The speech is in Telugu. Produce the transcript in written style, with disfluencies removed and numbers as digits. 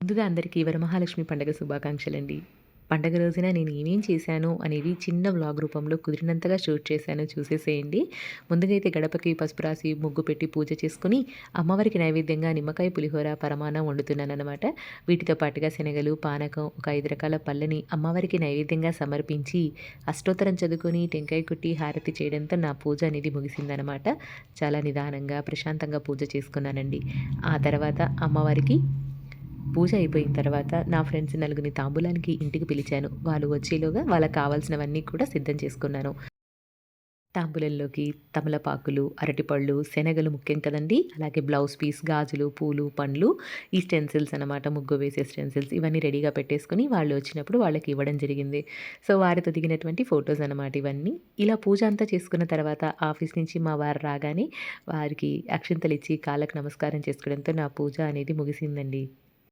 ముందుగా అందరికీ వరమహాలక్ష్మి పండుగ శుభాకాంక్షలండి. పండగ రోజున నేను ఏమేం చేశాను అనేవి చిన్న వ్లాగ్ రూపంలో కుదిరినంతగా షూట్ చేశాను చూసేసేయండి. ముందుగా అయితే గడపకి పసుపు రాసి, ముగ్గు పెట్టి పూజ చేసుకొని, అమ్మవారికి నైవేద్యంగా నిమ్మకాయ పులిహోర, పరమాన్నం వండుతున్నాననమాట. వీటితో పాటుగా శనగలు, పానకం, ఒక 5 రకాల పళ్ళని అమ్మవారికి నైవేద్యంగా సమర్పించి, అష్టోత్తరం చదువుకొని, టెంకాయ కొట్టి, హారతి చేయడంతో నా పూజ అనేది ముగిసిందనమాట. చాలా నిదానంగా, ప్రశాంతంగా పూజ చేసుకున్నానండి. ఆ తర్వాత అమ్మవారికి పూజ అయిపోయిన తర్వాత నా ఫ్రెండ్స్ నలుగురిని తాంబూలానికి ఇంటికి పిలిచాను. వాళ్ళు వచ్చేలోగా వాళ్ళకి కావాల్సినవన్నీ కూడా సిద్ధం చేసుకున్నాను. తాంబూలంలోకి తమలపాకులు, అరటిపళ్ళు, శనగలు ముఖ్యం కదండీ! అలాగే బ్లౌజ్ పీస్, గాజులు, పూలు, పండ్లు, ఈ స్టెన్సిల్స్ అనమాట. ముగ్గు వేసే స్టెన్సిల్స్ ఇవన్నీ రెడీగా పెట్టేసుకొని వాళ్ళు వచ్చినప్పుడు వాళ్ళకి ఇవ్వడం జరిగింది. సో, వారితో దిగినటువంటి ఫోటోస్ అనమాట ఇవన్నీ. ఇలా పూజ అంతా చేసుకున్న తర్వాత ఆఫీస్ నుంచి మా వారు రాగానే వారికి అక్షింతలిచ్చి కాళ్ళకి నమస్కారం చేసుకోవడంతో నా పూజ అనేది ముగిసిందండి.